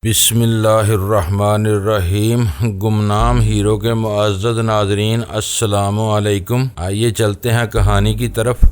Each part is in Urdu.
بسم اللہ الرحمن الرحیم۔ گمنام ہیرو کے معزز ناظرین، السلام علیکم۔ آئیے چلتے ہیں کہانی کی طرف۔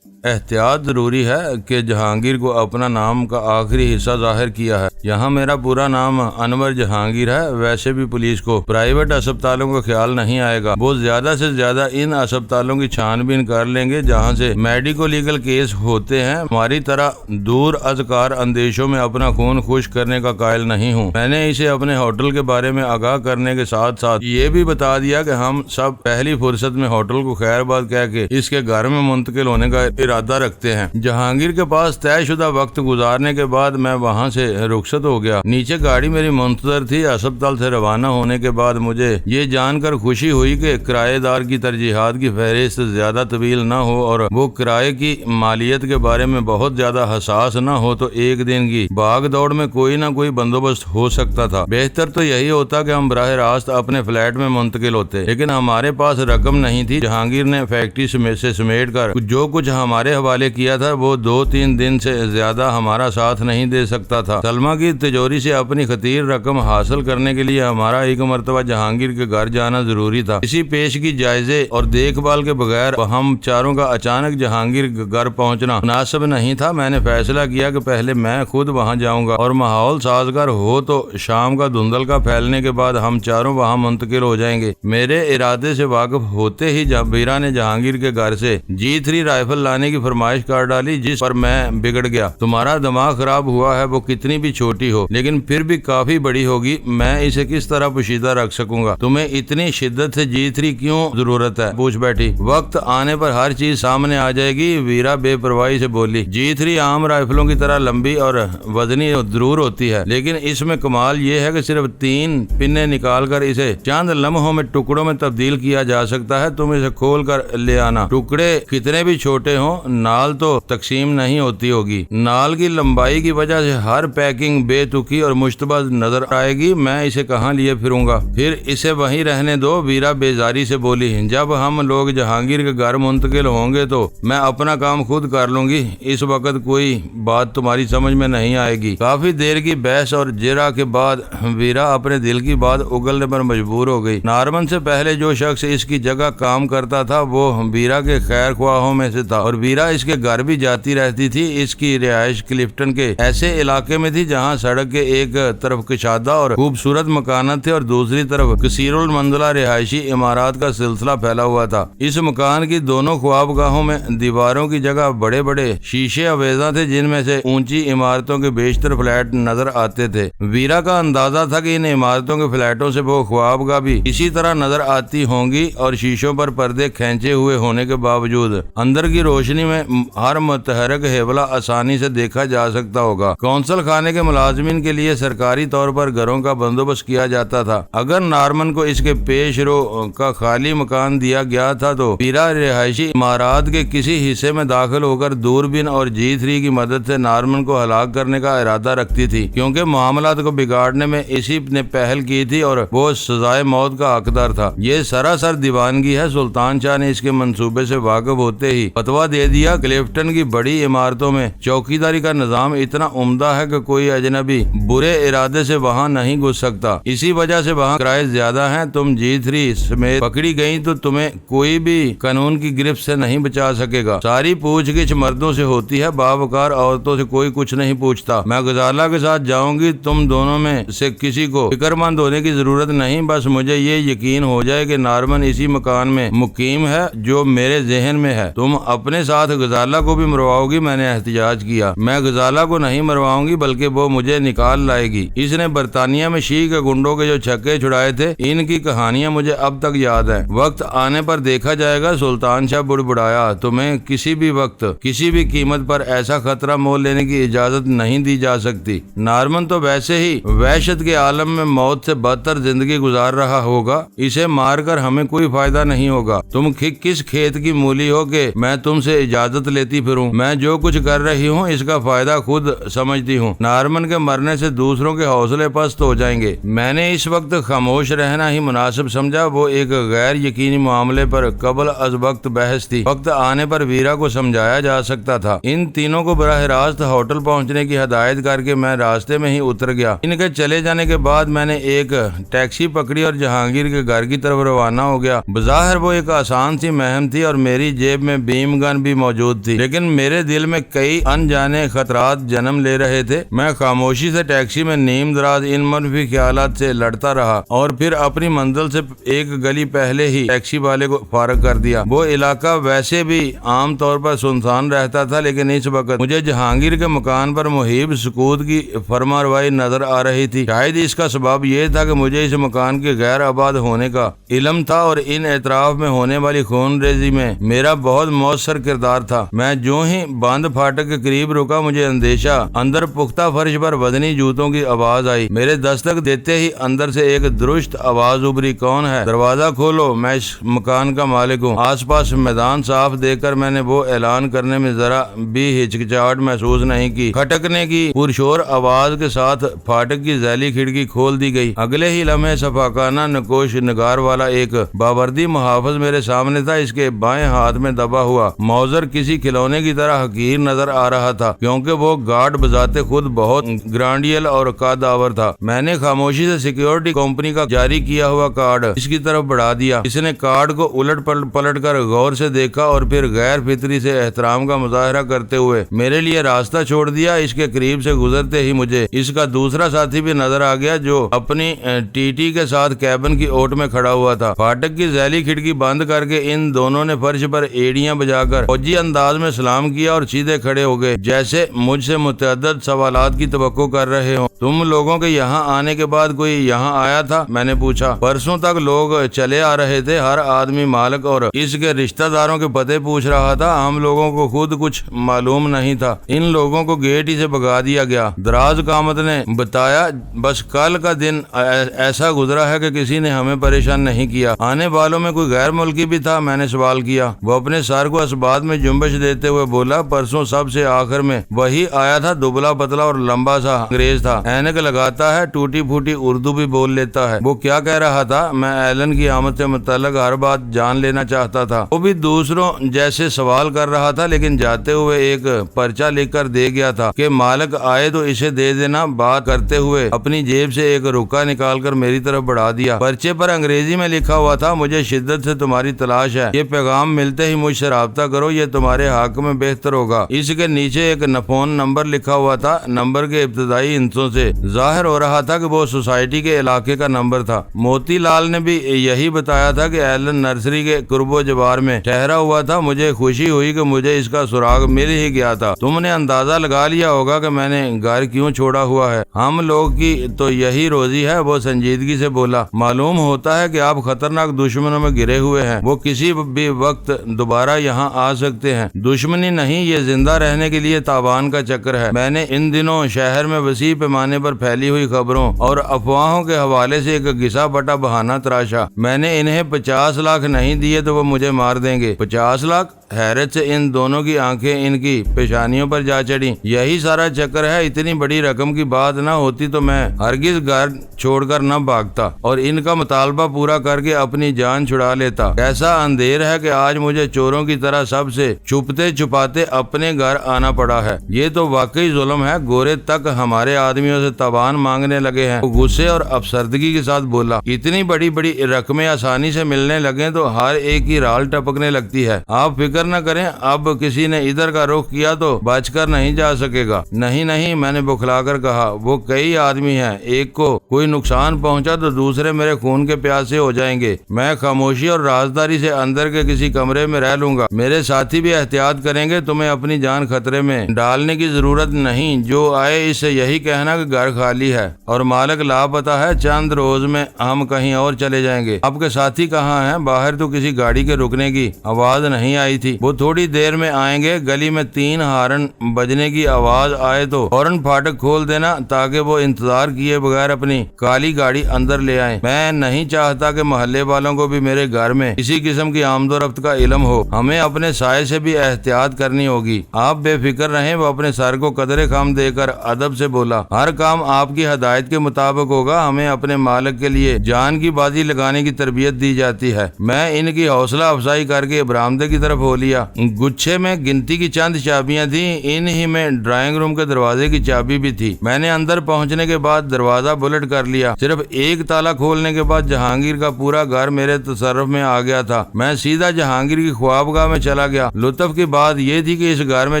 احتیاط ضروری ہے کہ جہانگیر کو اپنا نام کا آخری حصہ ظاہر کیا ہے۔ یہاں میرا پورا نام انور جہانگیر ہے۔ ویسے بھی پولیس کو پرائیویٹ اسپتالوں کا خیال نہیں آئے گا۔ وہ زیادہ سے زیادہ ان اسپتالوں کی چھان بین کر لیں گے جہاں سے میڈیکو لیگل کیس ہوتے ہیں۔ ہماری طرح دور از کار اندیشوں میں اپنا خون خشک کرنے کا قائل نہیں ہوں۔ میں نے اسے اپنے ہوٹل کے بارے میں آگاہ کرنے کے ساتھ ساتھ یہ بھی بتا دیا کہ ہم سب پہلی فرصت میں ہوٹل کو خیر باد کہہ کے اس کے گھر میں منتقل ہونے کا ارادہ رکھتے ہیں۔ جہانگیر کے پاس طے شدہ وقت گزارنے کے بعد میں وہاں سے رخصت ہو گیا۔ نیچے گاڑی میری منتظر تھی۔ اسپتال سے روانہ ہونے کے بعد مجھے یہ جان کر خوشی ہوئی کہ کرایہ دار کی ترجیحات کی فہرست زیادہ طویل نہ ہو اور وہ کرائے کی مالیت کے بارے میں بہت زیادہ حساس نہ ہو تو ایک دن کی بھاگ دوڑ میں کوئی نہ کوئی بندوبست ہو سکتا تھا۔ بہتر تو یہی ہوتا کہ ہم براہ راست اپنے فلیٹ میں منتقل ہوتے، لیکن ہمارے پاس رقم نہیں تھی۔ جہانگیر نے فیکٹری سے سمیٹ کر جو کچھ ہمارے حوالے کیا تھا وہ 2-3 دن سے زیادہ ہمارا ساتھ نہیں دے سکتا تھا۔ سلمہ کی تجوری سے اپنی خطیر رقم حاصل کرنے کے لیے ہمارا ایک مرتبہ جہانگیر کے گھر جانا ضروری تھا۔ اسی پیشگی جائزے اور دیکھ بھال کے بغیر ہم چاروں کا اچانک جہانگیر کے گھر پہنچنا مناسب نہیں تھا۔ میں نے فیصلہ کیا کہ پہلے میں خود وہاں جاؤں گا اور ماحول سازگار ہو تو شام کا دھندل کا پھیلنے کے بعد ہم چاروں وہاں منتقل ہو جائیں گے۔ میرے ارادے سے واقف ہوتے ہی ویرا نے جہانگیر کے گھر سے G3 رائفل لانے کی فرمائش کر ڈالی، جس پر میں بگڑ گیا۔ تمہارا دماغ خراب ہوا ہے، وہ کتنی بھی چھوٹی ہو لیکن پھر بھی کافی بڑی ہوگی۔ میں اسے کس طرح پوشیدہ رکھ سکوں گا؟ تمہیں اتنی شدت سے G3 کیوں ضرورت ہے؟ پوچھ بیٹھی۔ وقت آنے پر ہر چیز سامنے آ جائے گی، ویرا بے پرواہی سے بولی۔ G3 عام رائفلوں کی طرح لمبی اور وزنی ضرور ہوتی ہے، لیکن اس میں کمال یہ ہے کہ صرف 3 پنے نکال کر اسے چند لمحوں میں ٹکڑوں میں تبدیل کیا جا سکتا ہے۔ تم اسے کھول کر لے آنا۔ ٹکڑے کتنے بھی چھوٹے ہوں، نال تو تقسیم نہیں ہوتی ہوگی۔ نال کی لمبائی کی وجہ سے ہر پیکنگ بے تکی اور مشتبہ نظر آئے گی۔ میں اسے کہاں لیے پھروں گا؟ پھر اسے وہیں رہنے دو، ویرا بیزاری سے بولی۔ جب ہم لوگ جہانگیر کے گھر منتقل ہوں گے تو میں اپنا کام خود کر لوں گی۔ اس وقت کوئی بات تمہاری سمجھ میں نہیں آئے گی۔ کافی دیر کی بحث اور جرا کے بعد ویرا اپنے دل کی بات اگلنے پر مجبور ہو گئی۔ نارمن سے پہلے جو شخص اس کی جگہ کام کرتا تھا وہ ویرا کے خیر خواہوں میں سے تھا اور ویرا اس کے گھر بھی جاتی رہتی تھی۔ اس کی رہائش کلفٹن کے ایسے علاقے میں تھی جہاں سڑک کے ایک طرف کشادہ اور خوبصورت مکانات تھے اور دوسری طرف کثیر المنزلہ رہائشی عمارات کا سلسلہ پھیلا ہوا تھا۔ اس مکان کی دونوں خوابگاہوں میں دیواروں کی جگہ بڑے بڑے شیشے آویزاں تھے، جن میں سے اونچی عمارتوں کے بیشتر فلیٹ نظر آتے تھے۔ ویرا کا اندازہ تھا کہ ان عمارتوں کے فلیٹوں سے وہ خوابگاہ بھی اسی طرح نظر آتی ہوں گی اور شیشوں پر پردے کھینچے ہوئے ہونے کے باوجود اندر کی روشنی میں ہر متحرک حیبلہ آسانی سے دیکھا جا سکتا ہوگا۔ کونسل خانے کے ملازمین کے لیے سرکاری طور پر گھروں کا بندوبست کیا جاتا تھا۔ اگر نارمن کو اس کے پیش رو کا خالی مکان دیا گیا تھا تو ویرا رہائشی عمارات کے کسی حصے میں داخل ہو کر دوربین اور G3 کی مدد سے نارمن کو ہلاک کرنے کا ارادہ رکھتی تھی، کیونکہ معاملات کو بگاڑنے میں اسی نے پہل کی تھی اور وہ سزائے موت کا حقدار تھا۔ یہ سراسر دیوانگی ہے۔ سلطان شاہ نے اس کے منصوبے سے واقف ہوتے ہی فتویٰ دے دیا۔ کلفٹن کی بڑی عمارتوں میں چوکیداری کا نظام اتنا عمدہ ہے کہ کوئی اجنبی برے ارادے سے وہاں نہیں گھس سکتا۔ اسی وجہ سے وہاں کرائے زیادہ ہیں۔ تم G3 سمیت پکڑی گئی تو تمہیں کوئی بھی قانون کی گرفت سے نہیں بچا سکے گا۔ ساری پوچھ گچھ مردوں سے ہوتی ہے، باوقار عورتوں سے کوئی کچھ نہیں پوچھتا۔ میں غزالہ کے ساتھ جاؤں گی، تم دونوں میں سے کسی کو فکر مند ہونے کی ضرورت نہیں۔ بس مجھے یہ یقین ہو جائے کہ نارمن اسی مکان میں مقیم ہے جو میرے ذہن میں ہے۔ تم اپنے ساتھ غزالہ کو بھی مرواؤ گی؟ میں نے احتجاج کیا۔ میں غزالہ کو نہیں مرواؤں گی بلکہ وہ مجھے نکال لائے گی۔ اس نے برطانیہ میں شیع کے گنڈوں کے جو چھکے چھڑائے تھے، ان کی کہانیاں مجھے اب تک یاد ہیں۔ وقت آنے پر دیکھا جائے گا۔ سلطان شاہ بڑبڑایا۔ تمہیں کسی بھی وقت کسی بھی قیمت پر ایسا خطرہ مول لینے کی اجازت نہیں دی جا سکتی۔ نارمن تو ویسے ہی وحشت کے عالم میں موت سے بدتر زندگی گزار رہا ہوگا۔ اسے مار کر ہمیں کوئی فائدہ نہیں ہوگا۔ تم کس کھیت کی مولی ہو کہ میں تم سے اجازت لیتی پھروں؟ میں جو کچھ کر رہی ہوں اس کا فائدہ خود سمجھتی ہوں۔ نارمن کے مرنے سے دوسروں کے حوصلے پست ہو جائیں گے۔ میں نے اس وقت خاموش رہنا ہی مناسب سمجھا۔ وہ ایک غیر یقینی معاملے پر قبل از وقت بحث تھی۔ وقت آنے پر ویرا کو سمجھایا جا سکتا تھا۔ ان تینوں کو براہ راست ہوٹل پہنچنے کی ہدایت کر کے میں راستے میں ہی اتر گیا۔ ان کے چلے جانے کے بعد میں نے ایک ٹیکسی پکڑی اور جہانگیر کے گھر کی طرف روانہ ہو گیا۔ بظاہر وہ ایک آسان سی مہم تھی اور میری جیب میں بیم گن بھی موجود تھی، لیکن میرے دل میں کئی انجانے خطرات جنم لے رہے تھے۔ میں خاموشی سے ٹیکسی میں نیم دراز ان منفی خیالات سے لڑتا رہا اور پھر اپنی منزل سے ایک گلی پہلے ہی ٹیکسی والے کو فارغ کر دیا۔ وہ علاقہ ویسے بھی عام طور پر سنسان رہتا تھا، لیکن اس وقت مجھے جہانگیر کے مکان پر محیب سکوت کی فرمانروائی نظر آ رہی تھی۔ شاید اس کا سبب یہ تھا کہ مجھے اس مکان کے غیر آباد ہونے کا علم تھا اور ان اطراف میں ہونے والی خون ریزی میں میرا بہت مؤثر کردار تھا۔ میں جو ہی بند پھاٹک کے قریب رکا مجھے اندیشہ۔ اندر پختہ فرش پر وزنی جوتوں کی آواز آئی۔ میرے دستک دیتے ہی اندر سے ایک درست آواز ابھری، کون ہے؟ دروازہ کھولو، میں اس مکان کا مالک ہوں۔ آس پاس میدان صاف دیکھ کر میں نے وہ اعلان کرنے میں ذرا بھی ہچکچاہٹ محسوس نہیں کی۔ کھٹکنے کی پرشور آواز کے ساتھ پھاٹک کی ذیلی کھڑکی کھول دی گئی۔ اگلے ہی لمحے صفاقانہ نقوش نگار والا ایک باوردی محافظ میرے سامنے تھا۔ اس کے بائیں ہاتھ میں دبا ہوا موزر کسی کھلونے کی طرح حقیر نظر آ رہا تھا، کیونکہ وہ گارڈ بذات خود بہت گرانڈیل اور قدآور تھا۔ میں نے خاموشی سے سیکیورٹی کمپنی کا جاری کیا ہوا کارڈ اس کی طرف بڑھا دیا۔ اس نے کارڈ کو الٹ پلٹ کر غور سے دیکھا اور پھر غیر فطری سے احترام کا مظاہرہ کرتے ہوئے میرے لیے راستہ چھوڑ دیا۔ اس کے قریب سے گزرتے ہی مجھے اس کا دوسرا ساتھی بھی نظر آ گیا جو اپنی ٹی ٹی کے ساتھ کیبن کی اوٹ میں کھڑا ہوا تھا۔ پھاٹک کی ذیلی کھڑکی بند کر کے ان دونوں نے فرش پر ایڑیاں بجا کر فوجی انداز میں سلام کیا اور سیدھے کھڑے ہو گئے، جیسے مجھ سے متعدد سوالات کی توقع کر رہے ہوں۔ تم لوگوں کے یہاں آنے کے بعد کوئی یہاں آیا تھا؟ میں نے پوچھا۔ پرسوں تک لوگ چلے آ رہے تھے، ہر آدمی مالک اور اس کے رشتہ داروں کے پتے پوچھ رہا تھا۔ ہم لوگوں کو خود کچھ معلوم نہیں تھا، ان لوگوں کو گیٹ ہی سے بھگا دیا گیا۔ دراز قامت نے بتایا، بس کل کا دن ایسا گزرا ہے کہ کسی نے ہمیں پریشان نہیں کیا۔ آنے والوں میں کوئی غیر ملکی بھی تھا؟ میں نے سوال کیا۔ وہ اپنے سر کو اسبات میں جنبش دیتے ہوئے بولا، پرسوں سب سے آخر میں وہی آیا تھا، دبلا پتلا اور لمبا سا انگریز تھا، اینک لگاتا ہے، ٹوٹی پھوٹی اردو بھی بول لیتا ہے۔ وہ کیا کہہ رہا تھا؟ میں ایلن کی آمد سے متعلق ہر بات جان لینا چاہتا تھا۔ وہ بھی دوسروں جیسے سوال کر رہا تھا، لیکن جاتے ہوئے ایک پرچہ لکھ کر دے گیا تھا کہ مالک آئے تو اسے دے دینا۔ بات کرتے ہوئے اپنی جیب سے ایک رکا نکال کر میری طرف بڑھا دیا۔ پرچے پر انگریزی میں لکھا ہوا تھا، مجھے شدت سے تمہاری تلاش ہے، یہ پیغام ملتے ہی مجھ سے رابطہ کرو، یہ تمہارے حق میں بہتر ہوگا۔ اس کے نیچے ایک فون نمبر لکھا ہوا تھا۔ نمبر کے ابتدائی ہندسوں سے ظاہر ہو رہا تھا کہ وہ سوسائٹی کے علاقے کا نمبر تھا۔ موتی لال نے بھی یہی بتایا تھا کہ ایلن نرسری کے قرب و جوار میں ٹھہرا ہوا تھا۔ مجھے خوشی ہوئی کہ مجھے اس کا سراغ مل ہی گیا تھا۔ تم نے اندازہ لگا لیا ہوگا کہ میں نے گھر کیوں چھوڑا ہوا ہے؟ ہم لوگ کی تو یہی روزی ہے، وہ سنجیدگی سے بولا۔ معلوم ہوتا ہے کہ آپ خطرناک دشمنوں میں گرے ہوئے ہیں، وہ کسی بھی وقت دوبارہ یہاں آ سکتے ہیں۔ دشمنی نہیں، یہ زندہ رہنے کے لیے تاوان کا چکر ہے۔ میں نے ان دنوں شہر میں وسیع پیمانے پر پھیلی ہوئی خبروں اور افواہوں کے حوالے سے ایک گھسا پٹا بہانہ تراشا۔ میں نے انہیں 50 لاکھ نہیں دیے تو وہ مجھے مار دیں گے۔ 50 لاکھ؟ حیرت سے ان دونوں کی آنکھیں ان کی پیشانیوں پر جا چڑھیں۔ یہی سارا چکر ہے، اتنی بڑی رقم کی بات نہ ہوتی تو میں ہرگز گھر چھوڑ کر نہ بھاگتا اور ان کا مطالبہ پورا کر کے اپنی جان چھڑا لیتا۔ کیسا اندھیر ہے کہ آج مجھے چوروں کی طرح سب سے چھپتے چھپاتے اپنے گھر آنا پڑا ہے۔ یہ تو واقعی ظلم ہے، گورے تک ہمارے آدمیوں سے تاوان مانگنے لگے ہیں۔ وہ غصے اور افسردگی کے ساتھ بولا، اتنی بڑی بڑی رقمیں آسانی سے ملنے لگیں تو ہر ایک کی رال ٹپکنے لگتی ہے۔ آپ فکر نہ کریں، اب کسی نے ادھر کا رخ کیا تو بچ کر نہیں جا سکے گا۔ نہیں نہیں، میں نے بکھلا کر کہا، وہ کئی آدمی ہیں، ایک کو کوئی نقصان پہنچا تو دوسرے میرے خون کے پیاسے ہو جائیں گے۔ میں خاموشی اور رازداری سے اندر کے کسی کمرے میں رہ لوں گا، میرے ساتھی بھی احتیاط کریں گے، تمہیں اپنی جان خطرے میں ڈالنے کی ضرورت نہیں۔ جو آئے اس سے یہی کہنا کہ گھر خالی ہے اور مالک لاپتہ ہے، چند روز میں ہم کہیں اور چلے جائیں گے۔ آپ کے ساتھی کہاں ہیں؟ باہر تو کسی گاڑی کے رکنے کی آواز نہیں آئی تھی۔ تھی۔ وہ تھوڑی دیر میں آئیں گے۔ گلی میں 3 ہارن بجنے کی آواز آئے تو فوراً پھاٹک کھول دینا تاکہ وہ انتظار کیے بغیر اپنی کالی گاڑی اندر لے آئیں۔ میں نہیں چاہتا کہ محلے والوں کو بھی میرے گھر میں کسی قسم کی آمد و رفت کا علم ہو۔ ہمیں اپنے سائے سے بھی احتیاط کرنی ہوگی۔ آپ بے فکر رہیں۔ وہ اپنے سر کو قدرے خم دے کر ادب سے بولا، ہر کام آپ کی ہدایت کے مطابق ہوگا۔ ہمیں اپنے مالک کے لیے جان کی بازی لگانے کی تربیت دی جاتی ہے۔ میں ان کی حوصلہ افزائی کر کے برآمدے کی طرف ہو لیا۔ گچھے میں گنتی کی چند چابیاں تھیں، انہی میں ڈرائنگ روم کے دروازے کی چابی بھی تھی۔ میں نے اندر پہنچنے کے بعد دروازہ بلٹ کر لیا۔ صرف ایک تالا کھولنے کے بعد جہانگیر کا پورا گھر میرے تصرف میں آ گیا تھا۔ میں سیدھا جہانگیر کی خوابگاہ میں چلا گیا۔ لطف کی بات یہ تھی کہ اس گھر میں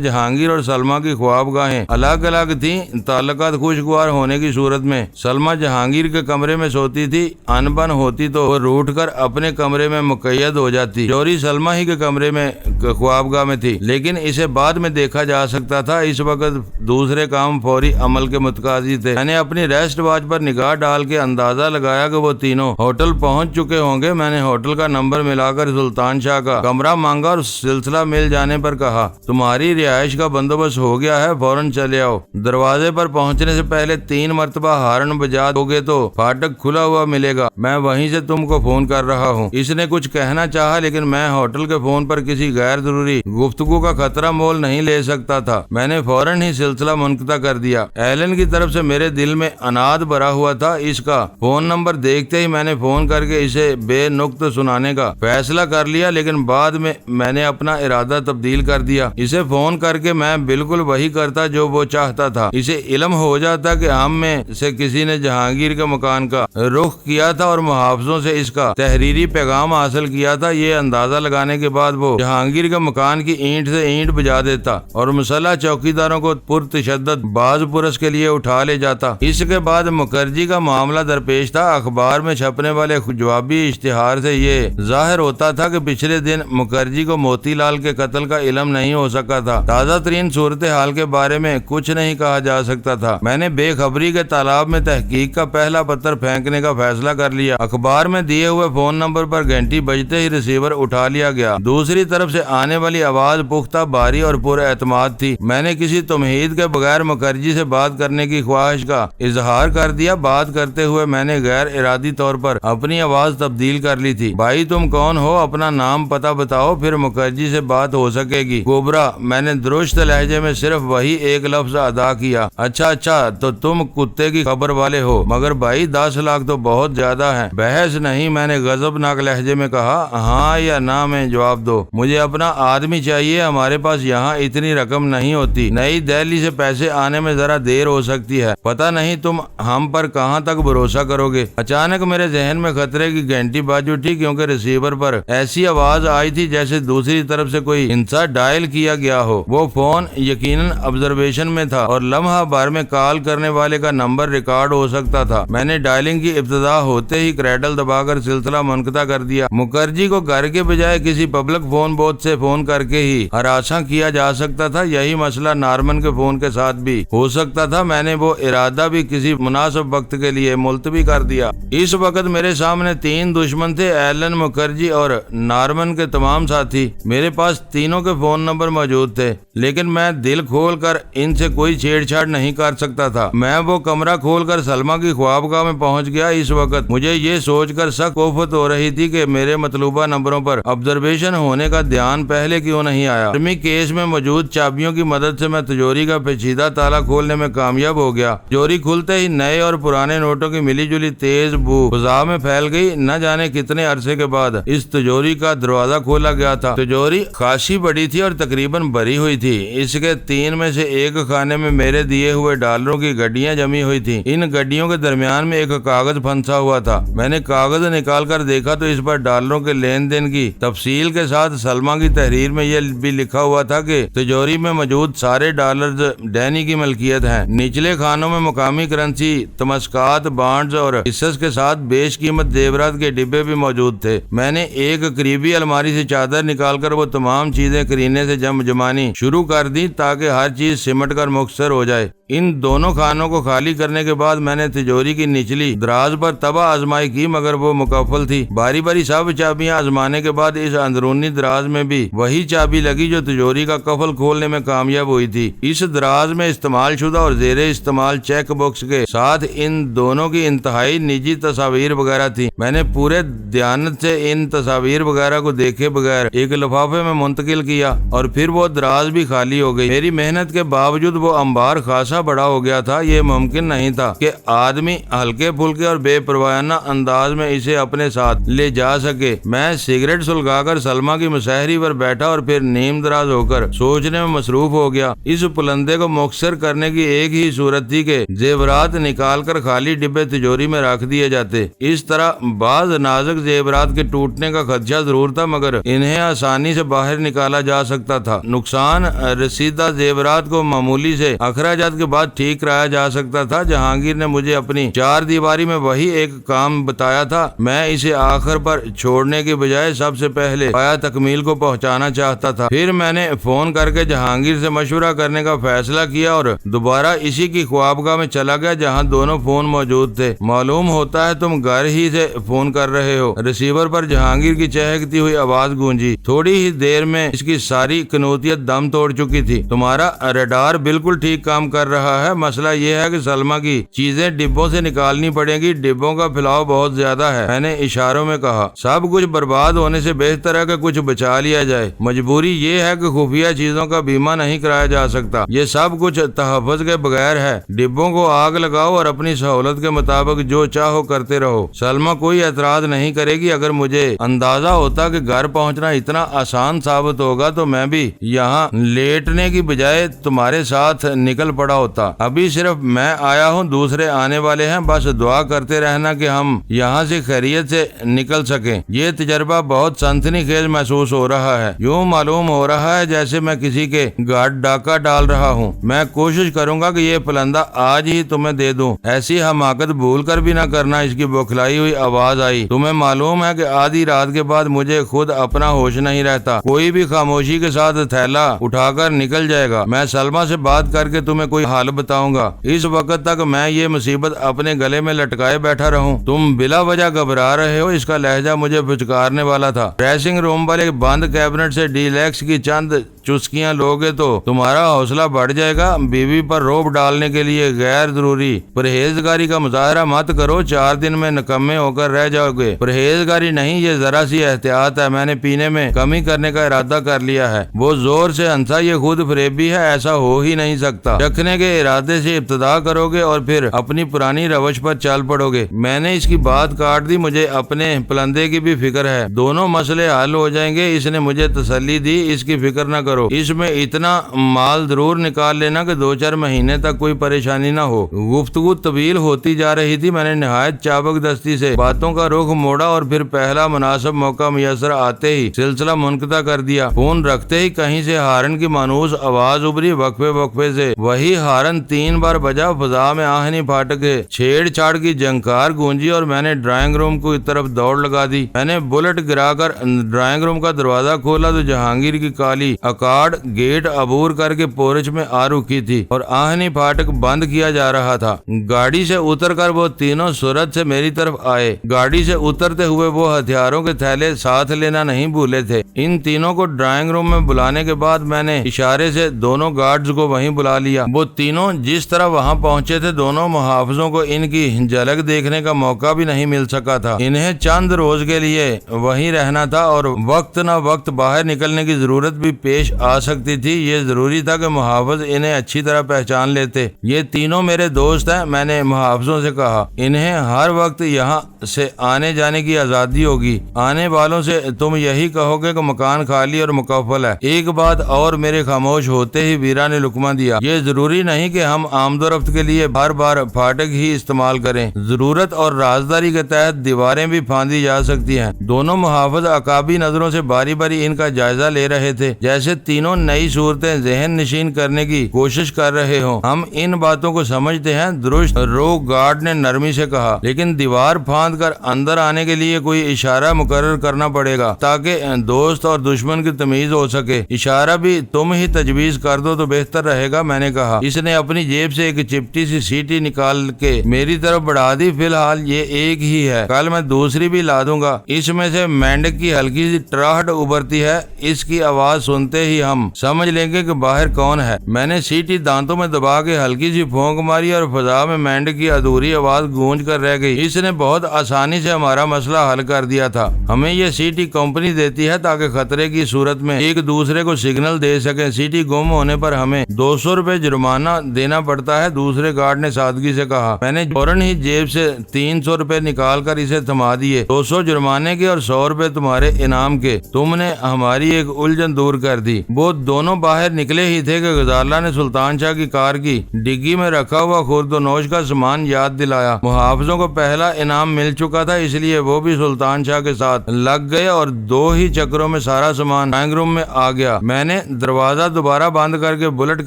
جہانگیر اور سلمہ کی خوابگاہیں الگ الگ تھیں۔ تعلقات خوشگوار ہونے کی صورت میں سلمہ جہانگیر کے کمرے میں سوتی تھی، انبن ہوتی تو وہ روٹ کر اپنے کمرے میں مقید ہو جاتی۔ جوری سلمہ ہی کے کمرے میں خوابگاہ میں تھی، لیکن اسے بعد میں دیکھا جا سکتا تھا۔ اس وقت دوسرے کام فوری عمل کے متقاضی تھے۔ میں نے اپنی ریسٹ واچ پر نگاہ ڈال کے اندازہ لگایا کہ وہ تینوں ہوٹل پہنچ چکے ہوں گے۔ میں نے ہوٹل کا نمبر ملا کر سلطان شاہ کا کمرہ مانگا اور سلسلہ مل جانے پر کہا، تمہاری رہائش کا بندوبست ہو گیا ہے، فوراً چلے آؤ۔ دروازے پر پہنچنے سے پہلے 3 مرتبہ ہارن بجا دوگے تو پھاٹک کھلا ہوا ملے گا۔ میں وہیں سے تم کو فون کر رہا ہوں۔ اس نے کچھ کہنا چاہا، لیکن میں ہوٹل کے فون پر کسی غیر ضروری گفتگو کا خطرہ مول نہیں لے سکتا تھا۔ میں نے فوراً ہی سلسلہ منقطع کر دیا۔ ایلن کی طرف سے میرے دل میں اناد بھرا ہوا تھا۔ اس کا فون نمبر دیکھتے ہی میں نے فون کر کے اسے بے نقط سنانے کا فیصلہ کر لیا، لیکن بعد میں نے اپنا ارادہ تبدیل کر دیا۔ اسے فون کر کے میں بالکل وہی کرتا جو وہ چاہتا تھا۔ اسے علم ہو جاتا کہ ہم میں سے کسی نے جہانگیر کے مکان کا رخ کیا تھا اور محافظوں سے اس کا تحریری پیغام حاصل کیا تھا۔ یہ اندازہ لگانے کے بعد وہ جہانگیر کے مکان کی اینٹ سے اینٹ بجا دیتا اور مسلح چوکیداروں کو پرتشدد باز پرس کے لیے اٹھا لے جاتا۔ اس کے بعد مکھرجی کا معاملہ درپیش تھا۔ اخبار میں چھپنے والے جوابی اشتہار سے یہ ظاہر ہوتا تھا کہ پچھلے دن مکھرجی کو موتی لال کے قتل کا علم نہیں ہو سکا تھا۔ تازہ ترین صورتحال کے بارے میں کچھ نہیں کہا جا سکتا تھا۔ میں نے بے خبری کے تالاب میں تحقیق کا پہلا پتھر پھینکنے کا فیصلہ کر لیا۔ اخبار میں دیے ہوئے فون نمبر پر گھنٹی بجتے ہی ریسیور اٹھا لیا گیا۔ دوسری طرف سے آنے والی آواز پختہ، بھاری اور پر اعتماد تھی۔ میں نے کسی تمہید کے بغیر مکھرجی سے بات کرنے کی خواہش کا اظہار کر دیا۔ بات کرتے ہوئے میں نے غیر ارادی طور پر اپنی آواز تبدیل کر لی تھی۔ بھائی تم کون ہو؟ اپنا نام پتہ بتاؤ، پھر مکھرجی سے بات ہو سکے گی۔ کوبرا۔ میں نے درست لہجے میں صرف وہی ایک لفظ ادا کیا۔ اچھا تو تم کتے کی خبر والے ہو، مگر بھائی 10 لاکھ تو بہت زیادہ ہیں۔ بحث نہیں، میں نے غضبناک لہجے میں کہا۔ ہاں یا نہ میں جواب دو، مجھے اپنا آدمی چاہیے۔ ہمارے پاس یہاں اتنی رقم نہیں ہوتی۔ نئی دہلی سے پیسے آنے میں ذرا دیر ہو سکتی ہے۔ پتہ نہیں تم ہم پر کہاں تک بھروسہ کرو گے۔ اچانک میرے ذہن میں خطرے کی گھنٹی بج اٹھی، کیونکہ ریسیور پر ایسی آواز آئی تھی جیسے دوسری طرف سے کوئی ہنسا ڈائل کیا گیا ہو۔ وہ فون یقیناً آبزرویشن میں تھا اور لمحہ بھر میں کال کرنے والے کا نمبر ریکارڈ ہو سکتا تھا۔ میں نے ڈائلنگ کی ابتدا ہوتے ہی کریڈل دبا کر سلسلہ منقطع کر دیا۔ مکھرجی کو گھر کے بجائے کسی پبلک فون بوتھ سے فون کر کے ہی ہراساں کیا جا سکتا تھا۔ یہی مسئلہ نارمن کے فون کے ساتھ بھی ہو سکتا تھا۔ میں نے وہ ارادہ بھی کسی مناسب وقت کے لیے ملتوی کر دیا۔ اس وقت میرے سامنے 3 دشمن تھے، ایلن، مکھرجی اور نارمن کے تمام ساتھی۔ میرے پاس تینوں کے فون نمبر موجود تھے، لیکن میں دل کھول کر ان سے کوئی چھیڑ چھاڑ نہیں کر سکتا تھا۔ میں وہ کمرہ کھول کر سلمہ کی خوابگاہ میں پہنچ گیا۔ اس وقت مجھے یہ سوچ کر سخت کوفت ہو رہی تھی کہ میرے مطلوبہ نمبروں پر آبزرویشن ہونے کا دھیان پہلے کیوں نہیں آیا۔ آرمی کیس میں موجود چابیوں کی مدد سے میں تجوری کا پیچیدہ تالا کھولنے میں کامیاب ہو گیا۔ تجوری کھلتے ہی نئے اور پرانے نوٹوں کی ملی جلی تیز بو فضا میں پھیل گئی۔ نہ جانے کتنے عرصے کے بعد اس تجوری کا دروازہ کھولا گیا تھا۔ تجوری خاصی بڑی تھی اور تقریباً بھری ہوئی تھی۔ اس کے 3 میں سے ایک خانے میں میرے دیے ہوئے ڈالروں کی گڈیاں جمی ہوئی تھیں۔ ان گڈیوں کے درمیان میں ایک کاغذ پھنسا ہوا تھا۔ میں نے کاغذ نکال کر دیکھا تو اس پر ڈالروں کے لین دین کی تفصیل کے ساتھ سلمہ کی تحریر میں یہ بھی لکھا ہوا تھا کہ تجوری میں موجود سارے ڈالرز ڈینی کی ملکیت ہیں۔ نچلے خانوں میں مقامی کرنسی، تمسکات، بانڈز اور حصص کے ساتھ بیش قیمت زیورات کے ڈبے بھی موجود تھے۔ میں نے ایک قریبی الماری سے چادر نکال کر وہ تمام چیزیں کرینے سے جمانی شروع کر دی تاکہ ہر چیز سمٹ کر مختصر ہو جائے۔ ان دونوں خانوں کو خالی کرنے کے بعد میں نے تجوری کی نچلی دراز پر تباہ آزمائی کی، مگر وہ مکفل تھی۔ باری باری سب چابیاں آزمانے کے بعد اس اندرونی دراز میں بھی وہی چابی لگی جو تجوری کا قفل کھولنے میں کامیاب ہوئی تھی۔ اس دراز میں استعمال شدہ اور زیر استعمال چیک باکس کے ساتھ ان دونوں کی انتہائی نجی تصاویر وغیرہ تھی۔ میں نے پورے دیانت سے ان تصاویر وغیرہ کو دیکھے بغیر ایک لفافے میں منتقل کیا اور پھر وہ دراز بھی خالی ہو گئی۔ میری محنت کے باوجود وہ انبار خاصا بڑا ہو گیا تھا۔ یہ ممکن نہیں تھا کہ آدمی ہلکے پھلکے اور بے پروانہ انداز میں اسے اپنے ساتھ لے جا سکے۔ میں سگریٹ سلگا کر سلمہ کی مسہری پر بیٹھا اور پھر نیم دراز ہو کر سوچنے میں مصروف ہو گیا۔ اس پلندے کو مختصر کرنے کی ایک ہی صورت تھی کہ زیورات نکال کر خالی ڈبے تجوری میں رکھ دیے جاتے۔ اس طرح بعض نازک زیورات کے ٹوٹنے کا خدشہ ضرور تھا، مگر انہیں آسانی سے باہر نکالا جا سکتا تھا۔ نقصان رسیدہ زیورات کو معمولی سے اخراجات کے بعد ٹھیک کرایا جا سکتا تھا۔ جہانگیر نے مجھے اپنی چار دیواری میں وہی ایک کام بتایا تھا۔ میں اسے آخر پر چھوڑنے کے بجائے سب سے پہلے پایا تکمیل کو پہنچانا چاہتا تھا۔ پھر میں نے فون کر کے جہانگیر سے مشورہ کرنے کا فیصلہ کیا اور دوبارہ اسی کی خوابگاہ میں چلا گیا جہاں دونوں فون موجود تھے۔ معلوم ہوتا ہے تم گھر ہی سے فون کر رہے ہو۔ ریسیور پر جہانگیر کی چہکتی ہوئی آواز گونجی۔ تھوڑی ہی دیر میں اس کی ساری قنوتیت دم توڑ چکی تھی۔ تمہارا ریڈار بالکل ٹھیک کام کر رہا ہے، مسئلہ یہ ہے کہ سلمہ کی چیزیں ڈبوں سے نکالنی پڑیں گی، ڈبوں کا پھیلاؤ بہت زیادہ ہے، میں نے اشاروں میں کہا۔ سب کچھ برباد ہونے سے بہتر ہے کہ کچھ بچا لیا جائے۔ مجبوری یہ ہے کہ خفیہ چیزوں کا بیمہ نہیں کرایا جا سکتا، یہ سب کچھ تحفظ کے بغیر ہے۔ ڈبوں کو آگ لگاؤ اور اپنی سہولت کے مطابق جو چاہو کرتے رہو۔ سلمہ کوئی اعتراض نہیں کرے گی۔ اگر مجھے اندازہ ہوتا کہ گھر پہنچنا اتنا آسان ثابت ہوگا تو میں بھی یہاں لیٹنے کی بجائے تمہارے ساتھ نکل پڑا ہوتا۔ ابھی صرف میں آیا ہوں، دوسرے آنے والے ہیں، بس دعا کرتے رہنا کہ ہم یہاں سے خیریت سے نکل سکیں۔ یہ تجربہ بہت سنسنی خیز محسوس ہو رہا ہے، یوں معلوم ہو رہا ہے جیسے میں کسی کے گھر ڈاکہ ڈال رہا ہوں۔ میں کوشش کروں گا کہ یہ پلندہ آج ہی تمہیں دے دوں۔ ایسی حماقت بھول کر بھی نہ کرنا، اس کی بوکھلائی ہوئی آواز آئی۔ تمہیں معلوم ہے کہ آدھی رات کے بعد مجھے خود اپنا ہوش نہیں رہتا۔ کوئی بھی خاموشی کے ساتھ تھیلا اٹھا کر نکل جائے گا۔ میں سلمہ سے بات کر کے تمہیں کوئی حال بتاؤں گا۔ اس وقت تک میں یہ مصیبت اپنے گلے میں لٹکائے بیٹھا رہوں۔ تم بلا وجہ گھبرا رہے ہو، اس کا لہجہ مجھے پھچکارنے والا تھا۔ ڈریسنگ روم والے بند کیبنٹ سے ڈیلیکس کی چند چسکیاں لوگے تو تمہارا حوصلہ بڑھ جائے گا۔ بیوی پر روب ڈالنے کے لیے غیر ضروری پرہیزگاری کا مظاہرہ مت کرو، 4 دن میں نکمے ہو کر رہ جاؤ گے۔ پرہیزگاری نہیں، یہ ذرا سی احتیاط ہے۔ میں نے پینے میں کمی کرنے کا ارادہ کر لیا ہے۔ وہ زور سے ہنسا۔ یہ خود فریبی ہے، ایسا ہو ہی نہیں سکتا۔ چکھنے کے ارادے سے ابتدا کرو گے اور پھر اپنی پرانی روش پر چل پڑو گے۔ میں نے اس کی بات کاٹ دی۔ مجھے اپنے پلندے کی بھی فکر ہے، دونوں مسئلے حل ہو جائیں گے۔ اس نے مجھے تسلی دی، اس کی فکر نہ کرو۔ اس میں اتنا مال ضرور نکال لینا کہ 2-4 مہینے تک کوئی پریشانی نہ ہو۔ گفتگو طویل ہوتی جا رہی تھی۔ میں نے نہایت چابک دستی سے باتوں کا رخ موڑا اور پھر پہلا مناسب موقع میسر آتے ہی سلسلہ منقطع کر دیا۔ فون رکھتے ہی کہیں سے ہارن کی مانوس آواز ابری، وقفے وقفے سے وہی ہارن 3 بار بجا۔ فضا میں آہنی پھاٹک چھیڑ چھاڑ کی جھنکار گونجی اور میں نے ڈرائنگ روم کی طرف دوڑ لگا دی۔ میں نے بلٹ گرا کر ڈرائنگ روم کا دروازہ کھولا تو جہانگیر کی کالی اکاڑ گیٹ عبور کر کے پورچ میں آ رکی تھی اور آہنی پھاٹک بند کیا جا رہا تھا۔ گاڑی سے اتر کر وہ تینوں سرعت سے میری طرف آئے۔ گاڑی سے اترتے ہوئے وہ ہتھیاروں کے تھیلے ساتھ لینا نہیں بھولے تھے۔ ان تینوں کو ڈرائنگ روم میں بلانے کے بعد میں نے اشارے سے دونوں گارڈز کو وہیں بلا لیا۔ وہ تینوں جس طرح وہاں پہنچے تھے، دونوں محافظوں کو ان کی جھلک دیکھنے کا موقع بھی نہیں مل سکا تھا۔ انہیں چند روز کے لیے وہیں رہنا تھا اور وقت نہ وقت باہر نکلنے کی ضرورت بھی پیش آ سکتی تھی۔ یہ ضروری تھا کہ محافظ انہیں اچھی طرح پہچان لیتے۔ یہ تینوں میرے دوست ہیں، میں نے محافظوں سے کہا۔ انہیں ہر وقت یہاں سے آنے جانے کی آزادی ہوگی۔ آنے والوں سے تم یہی کہو گے کہ مکان خالی اور مکفل ہے۔ ایک بات اور، میرے خاموش ہوتے ہی ویرا نے لقمہ دیا۔ یہ ضروری نہیں کہ ہم آمد و رفت کے لیے بار بار پھاٹک ہی استعمال کریں۔ ضرورت اور رازداری کے تحت دیواریں بھی پھاندی جا سکتی ہیں۔ دونوں محافظ عقابی نظروں سے باری باری ان کا جائزہ لے رہے تھے، جیسے تینوں نئی صورتیں ذہن نشین کرنے کی کوشش کر رہے ہوں۔ ہم ان باتوں کو سمجھتے ہیں، درست، روک گارڈ نے نرمی سے کہا، لیکن دیوار پھاند کر اندر آنے کے لیے کوئی اشارہ مقرر کرنا پڑے گا تاکہ دوست اور دشمن کی تمیز ہو سکے۔ اشارہ بھی تم ہی تجویز کر دو تو بہتر رہے گا، میں نے کہا۔ اس نے اپنی جیب سے ایک چپٹی سی سیٹی نکال کے میری طرف بڑھا دی۔ فی الحال یہ ایک ہی ہے، کل میں دوسری بھی لا دوں گا۔ اس میں سے مینڈک کی ہلکی سی ٹراہٹ ابھرتی ہے، اس کی آواز سنتے ہی ہم سمجھ لیں گے کہ باہر کون ہے۔ میں نے سیٹی دانتوں میں دبا کے ہلکی سی پھونک ماری اور فضا میں مینڈک کی ادھوری آواز گونج کر رہ گئی۔ اس نے بہت آسانی سے ہمارا مسئلہ حل کر دیا تھا۔ ہمیں یہ سیٹی کمپنی دیتی ہے تاکہ خطرے کی صورت میں ایک دوسرے کو سگنل دے سکیں۔ سیٹی گم ہونے پر ہمیں 200 روپے جرمانہ دینا پڑتا ہے، دوسرے گارڈ نے سادگی سے کہا۔ میں نے فوراً ہی جیب سے 300 روپے نکال کر اسے تھما دیے۔ 200 جرمانے کے اور 100 روپے تمہارے انعام کے۔ تم نے ہماری ایک الجھن دور کر دی۔ وہ دونوں باہر نکلے ہی تھے کہ غزالہ نے سلطان شاہ کی کار کی ڈگی میں رکھا ہوا خورد و نوش کا سامان یاد دلایا۔ محافظوں کو پہلا انعام مل چکا تھا، اس لیے وہ بھی سلطان شاہ کے ساتھ لگ گئے اور 2 ہی چکروں میں سارا سامان ڈرائنگ روم میں آ گیا۔ میں نے دروازہ دوبارہ بند کر کے بلٹ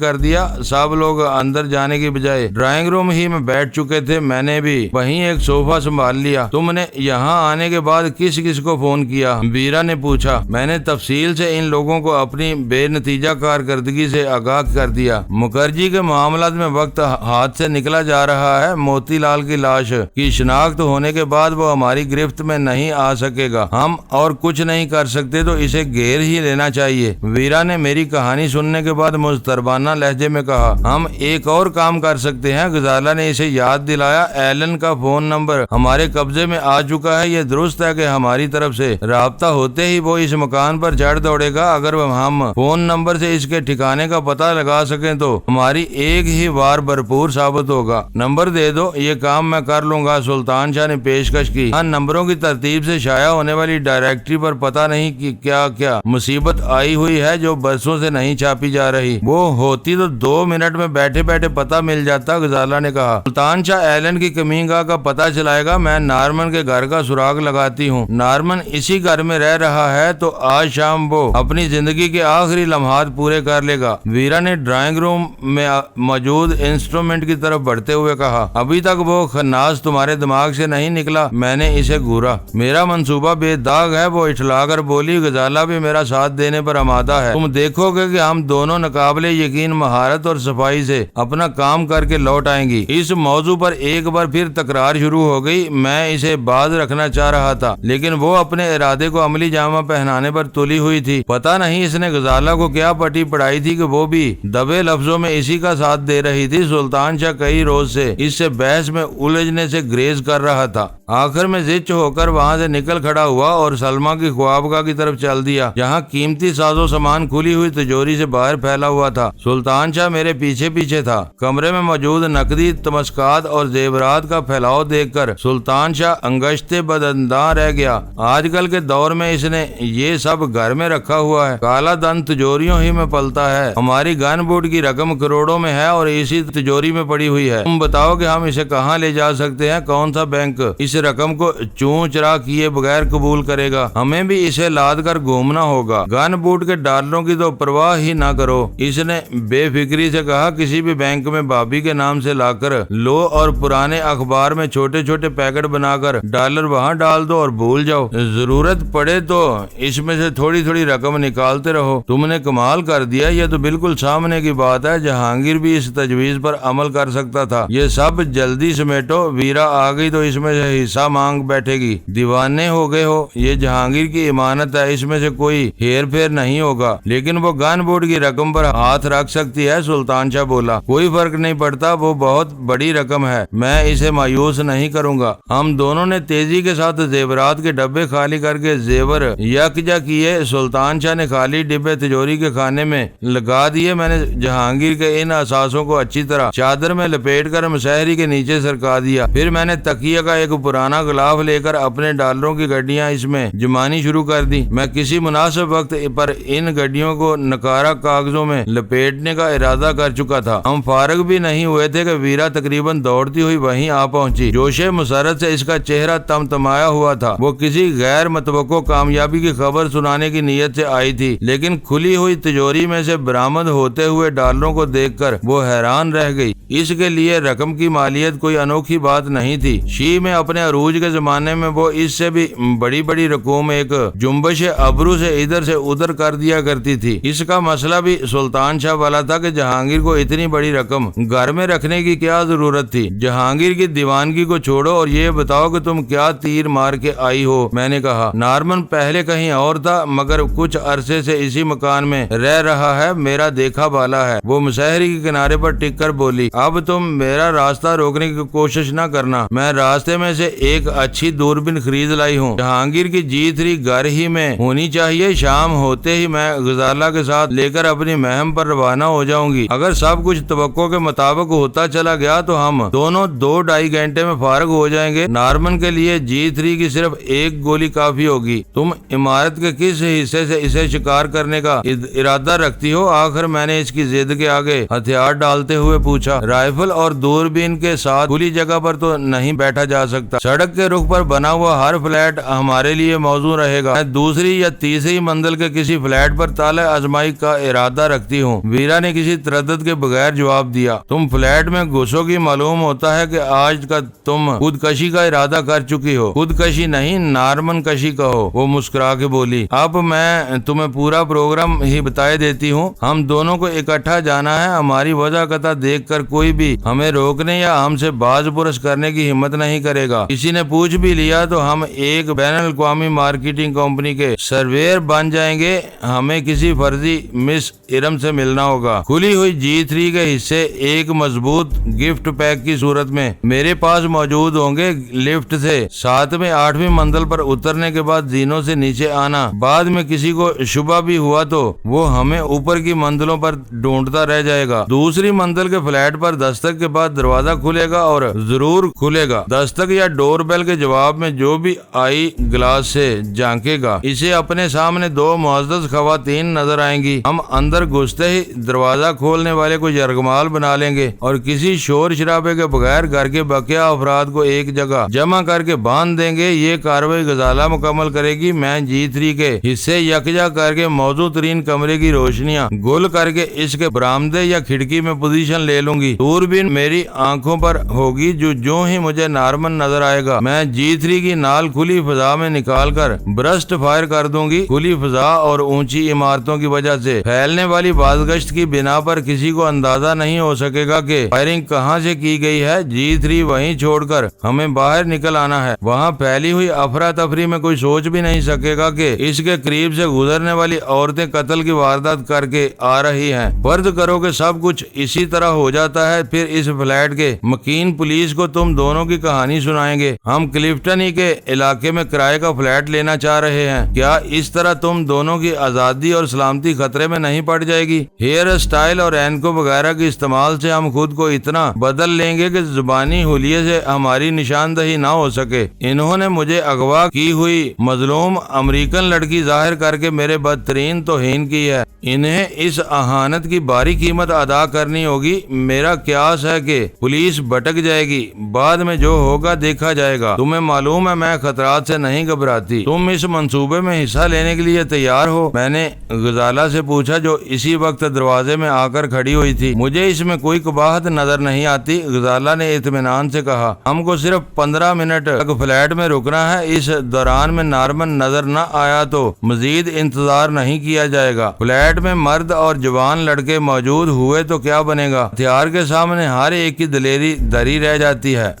کر دیا۔ سب لوگ اندر جانے کی بجائے ڈرائنگ روم ہی میں بیٹھ چکے تھے۔ میں نے بھی وہیں ایک صوفہ سنبھال لیا۔ تم نے یہاں آنے کے بعد کس کس کو فون کیا؟ ویرا نے پوچھا۔ میں نے تفصیل سے ان لوگوں کو اپنی بے نتیجہ کارکردگی سے آگاہ کر دیا۔ مکھرجی کے معاملات میں وقت ہاتھ سے نکلا جا رہا ہے۔ موتی لال کی لاش کی شناخت ہونے کے بعد وہ ہماری گرفت میں نہیں آ سکے گا۔ ہم اور کچھ نہیں کر سکتے تو اسے گھیر ہی لینا چاہیے۔ ویرا نے میری کہانی سننے کے بعد مضطربانہ لہجے میں کہا۔ ہم ایک اور کام کر سکتے ہیں، غزالہ نے اسے یاد دلایا۔ ایلن کا فون نمبر ہمارے قبضے میں آ چکا ہے۔ یہ درست ہے کہ ہماری طرف سے رابطہ ہوتے ہی وہ اس مکان پر چڑھ دوڑے گا۔ اگر ہم فون نمبر سے اس کے ٹھکانے کا پتہ لگا سکیں تو ہماری ایک ہی وار بھرپور ثابت ہوگا۔ نمبر دے دو، یہ کام میں کر لوں گا، سلطان شاہ نے پیشکش کی۔ ہاں، نمبروں کی ترتیب سے شائع ہونے والی ڈائریکٹری پر پتہ نہیں کہ کیا کیا مصیبت آئی ہوئی ہے جو برسوں سے نہیں چھاپی جا رہی۔ وہ ہوتی تو 2 منٹ میں بیٹھے بیٹھے پتہ مل جاتا، غزالہ نے کہا۔ سلطان شاہ ایلن کی کمین گاہ کا پتہ چلائے گا۔ میں نارمن کے گھر کا سراغ لگاتی ہوں۔ نارمن اسی گھر میں رہ رہا ہے تو آج شام وہ اپنی زندگی کے آخری لمحات پورے کر لے گا۔ ویرا نے ڈرائنگ روم میں موجود انسٹرومنٹ کی طرف بڑھتے ہوئے کہا۔ ابھی تک وہ خناس تمہارے دماغ سے نہیں نکلا؟ میں نے اسے گھورا۔ میرا منصوبہ بے داغ ہے، وہ اٹھلا کر بولی۔ غزالہ بھی میرا ساتھ دینے پر آمادہ ہے۔ تم دیکھو گے کہ ہم دونوں ناقابل یقین مہارت اور صفائی سے اپنا کام کر کے لوٹ آئیں گی۔ اس موضوع پر ایک بار پھر تکرار شروع ہو گئی۔ میں اسے باز رکھنا چاہ رہا تھا لیکن وہ اپنے ارادے کو عملی جامہ پہنانے پر تلی ہوئی تھی۔ پتہ نہیں اس نے غزالہ کو کیا پٹی پڑھائی تھی کہ وہ بھی دبے لفظوں میں اسی کا ساتھ دے رہی تھی۔ سلطان شاہ کئی روز سے اس سے بحث میں الجھنے سے گریز کر رہا تھا۔ آخر میں زچ ہو کر وہاں سے نکل کھڑا ہوا اور سلمہ کی خوابگاہ کی طرف چل دیا جہاں قیمتی ساز و سامان کھلی ہوئی تجوری سے باہر پھیلا ہوا تھا۔ سلطان شاہ میرے پیچھے پیچھے تھا۔ کمرے میں موجود نقدی تمسکات اور زیورات کا پھیلاؤ دیکھ کر سلطان شاہ انگشتے بدنداں رہ گیا۔ آج کل کے دور میں اس نے یہ سب گھر میں رکھا ہوا ہے۔ کالا دن تجوریوں ہی میں پلتا ہے۔ ہماری گن بوٹ کی رقم کروڑوں میں ہے اور اسی تجوری میں پڑی ہوئی ہے۔ تم بتاؤ کہ ہم اسے کہاں لے جا سکتے ہیں؟ کون سا بینک اس رقم کو چون چرا کیے بغیر قبول کرے گا؟ ہمیں بھی اسے لاد کر گھومنا ہوگا۔ گن بوٹ کے ڈالروں کی تو پرواہ ہی نہ کرو، اس نے بے فکری سے کہا۔ کسی بھی بینک میں بھابھی کے نام سے لا کر لو اور پرانے اخبار میں چھوٹے چھوٹے پیکٹ بنا کر ڈالر وہاں ڈال دو اور بھول جاؤ۔ ضرورت پڑے تو اس میں سے تھوڑی تھوڑی رقم نکالتے رہو۔ تم نے کمال کر دیا، یہ تو بالکل سامنے کی بات ہے۔ جہانگیر بھی اس تجویز پر عمل کر سکتا تھا۔ یہ سب جلدی سمیٹو، ویرا آ گئی تو اس میں سے حصہ مانگ بیٹھے گی۔ دیوانے ہو گئے ہو، یہ جہانگیر کی امانت ہے، اس میں سے کوئی ہیر پھیر نہیں ہوگا۔ لیکن وہ گن بوٹ کی رقم پر ہاتھ رکھ سکتی ہے، سلطان شاہ بولا۔ کوئی فرق نہیں پڑتا، وہ بہت بڑی رقم ہے، میں اسے مایوس نہیں کروں گا۔ ہم دونوں نے تیزی کے ساتھ زیورات کے ڈبے خالی کر کے زیور یکجا کیے۔ سلطان شاہ نے خالی ڈبے تجوری کے خانے میں لگا دیے۔ میں نے جہانگیر کے ان اثاثوں کو اچھی طرح چادر میں لپیٹ کر مسہری کے نیچے سرکا دیا۔ پھر میں نے تکیہ کا ایک پرانا غلاف لے کر اپنے ڈالروں کی گڈیاں اس میں جمانی شروع کر دی۔ میں کسی مناسب وقت پر ان گڈیوں کو نقارہ کاغذوں میں لپیٹنے کا ارادہ کر چکا تھا۔ ہم فارغ بھی نہیں ہوئے تھے کہ ویرا تقریباً دوڑتی ہوئی وہیں آ پہنچی۔ جوش مسرت سے اس کا چہرہ تمتمایا ہوا تھا۔ وہ کسی غیر متوقع کامیابی کی خبر سنانے کی نیت سے آئی تھی، لیکن کھلی ہوئی تجوری میں سے برآمد ہوتے ہوئے ڈالروں کو دیکھ کر وہ حیران رہ گئی۔ اس کے لیے رقم کی مالیت کوئی انوکھی بات نہیں تھی۔ شی میں اپنے عروج کے زمانے میں وہ اس سے بھی بڑی بڑی رقوم ایک جنبش ابرو سے ادھر سے ادھر کر دیا کرتی تھی۔ اس کا مسئلہ بھی سلطان شاہ والا تھا کہ جہانگیر کو اتنی بڑی رقم گھر میں رکھنے کی کیا ضرورت تھی۔ جہانگیر کی دیوانگی کو چھوڑو اور یہ بتاؤ کہ تم کیا تیر مار کے آئی ہو، میں نے کہا۔ نارمن پہلے کہیں اور تھا مگر کچھ عرصے سے اسی مکان میں رہ رہا ہے، میرا دیکھا بالا ہے۔ وہ مسحری کے کنارے پر ٹک کر بولی، اب تم میرا راستہ روکنے کی کوشش نہ کرنا، میں راستے میں سے ایک اچھی دوربین خرید لائی ہوں۔ جہانگیر کی G3 گھر ہی میں ہونی چاہیے، شام ہوتے ہی میں غزالہ کے ساتھ لے کر اپنی مہم پر روانہ ہو جاؤں گی۔ اگر سب کچھ توقع کے مطابق ہوتا چلا گیا تو ہم دونوں 2-2.5 گھنٹے میں فارغ ہو جائیں گے۔ نارمن کے لیے G3 کی صرف ایک گولی کافی ہوگی۔ تم عمارت کے کس حصے سے اسے شکار کرنے کا ارادہ رکھتی ہو؟ آخر میں نے اس کی ضد کے آگے ہتھیار ڈالتے ہوئے پوچھا۔ رائفل اور دوربین کے ساتھ کھلی جگہ پر تو نہیں بیٹھا جا سکتا۔ سڑک کے رخ پر بنا ہوا ہر فلیٹ ہمارے لیے موزوں رہے گا۔ میں دوسری یا تیسری منزل کے کسی فلیٹ پر تالہ آزمائی کا ارادہ رکھتی ہوں۔ ویرا نے کسی تردد کے بغیر جواب دیا۔ تم فلیٹ میں گھسو گی، معلوم ہوتا ہے کہ آج کا تم خودکشی کا ارادہ کر چکی ہو۔ خودکشی نہیں، نارمن کشی کہو، وہ مسکرا کے بولی۔ اب میں تمہیں پورا پروگرام ہی بتائے دیتی ہوں۔ ہم دونوں کو اکٹھا جانا ہے۔ ہماری وجہ قطع دیکھ کر کوئی بھی ہمیں روکنے یا ہم سے باز پرس کرنے کی ہمت نہیں کرے گا۔ کسی نے پوچھ بھی لیا تو ہم ایک بین الاقوامی مارکیٹنگ کمپنی کے سرویر بن جائیں گے۔ ہمیں کسی فرضی مس ارم سے ملنا ہوگا۔ کھلی ہوئی G3 کے حصے ایک مضبوط گفٹ پیک کی صورت میں میرے پاس موجود ہوں گے۔ لفٹ سے 7ویں 8ویں منزل پر اترنے کے بعد زینوں سے نیچے آنا۔ بعد میں کسی کو شبہ بھی ہوا تو وہ ہمیں اوپر کی منزلوں پر ڈھونڈتا رہ جائے گا۔ دوسری منزل کے فلیٹ پر دستک کے بعد دروازہ کھلے گا اور ضرور کھلے گا۔ دستک یا ڈور بیل کے جواب میں جو بھی آئی گلاس سے جھانکے گا، اسے اپنے سامنے 2 معزز خواتین نظر آئیں گی۔ ہم اندر گھستے ہی دروازہ کھولنے والے کو یرغمال بنا لیں گے اور کسی شور شرابے کے بغیر گھر کے بقیہ افراد کو ایک جگہ جمع کر کے باندھ دیں گے۔ یہ کارروائی غزالہ مکمل کرے گی۔ میں G3 کے حصے یکجا کر کے موزوں ترین کمرے کی روشنیاں گل کر کے اس کے برآمدے یا کھڑکی میں پوزیشن لے لوں گی۔ دوربین میری آنکھوں پر ہوگی۔ جو ہی مجھے نارمن نظر آئے گا میں G3 کی نال کھلی فضا میں نکال کر برسٹ فائر کر دوں گی۔ کھلی فضا اور اونچی عمارتوں کی وجہ سے پھیلنے والی بازگشت کی بنا پر کسی کو اندازہ نہیں ہو سکے گا کہ فائرنگ کہاں سے کی گئی ہے۔ G3 وہیں چھوڑ کر ہمیں باہر نکل آنا ہے۔ وہاں پھیلی ہوئی افراتفری میں کوئی سوچ بھی نہیں سکے گا کہ اس کے قریب سے گزرنے والی عورتیں قتل کی واردات کر کے آ رہی ہیں۔ فرض کرو کہ سب کچھ اسی طرح ہو جاتا ہے، پھر اس فلیٹ کے مکین پولیس کو تم دونوں کی کہانی سنائیں گے۔ ہم کلفٹن ہی کے علاقے میں کرائے کا فلیٹ لینا چاہ رہے ہیں۔ کیا اس طرح تم دونوں کی آزادی اور سلامتی خطرے میں نہیں پڑ جائے گی؟ ہیئر سٹائل اور اینکو وغیرہ کے استعمال سے ہم خود کو اتنا بدل لیں گے کہ زبانی حلیے سے ہماری نشاندہی نہ ہو سکے۔ انہوں نے مجھے اغوا کی ہوئی مظلوم امریکن لڑکی ظاہر کر کے میرے بدترین توہین کی ہے۔ انہیں اس اہانت کی باری قیمت ادا کرنی ہوگی۔ میرا قیاس ہے کہ پولیس بھٹک جائے گی، بعد میں جو ہوگا دیکھا جائے گا۔ تمہیں معلوم ہے میں خطرات سے نہیں گھبراتی۔ تم اس منصوبے میں حصہ لینے کے لیے تیار ہو؟ میں نے غزالہ سے پوچھا جو اسی وقت دروازے میں آ کر کھڑی ہوئی تھی۔ مجھے اس میں کوئی قباحت نظر نہیں آتی، غزالہ نے اطمینان سے کہا۔ ہم کو صرف 15 منٹ تک فلیٹ میں رکنا ہے۔ اس دوران میں نارمن نظر نہ آیا تو مزید انتظار نہیں کیا جائے گا۔ فلیٹ میں مرد اور جوان لڑکے موجود ہوئے تو کیا بنے گا؟ ہتھیار کے سامنے ہر ایک کی دلیری دری رہ جاتی ہے۔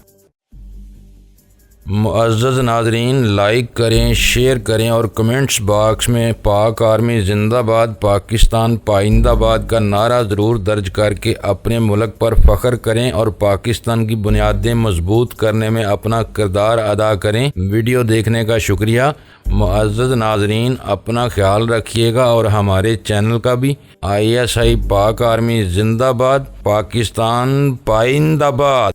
معزز ناظرین، لائک کریں، شیئر کریں اور کمنٹس باکس میں پاک آرمی زندہ باد، پاکستان پائندہ باد کا نعرہ ضرور درج کر کے اپنے ملک پر فخر کریں اور پاکستان کی بنیادیں مضبوط کرنے میں اپنا کردار ادا کریں۔ ویڈیو دیکھنے کا شکریہ۔ معزز ناظرین، اپنا خیال رکھیے گا اور ہمارے چینل کا بھی۔ ISI پاک آرمی زندہ باد، پاکستان پائندہ باد۔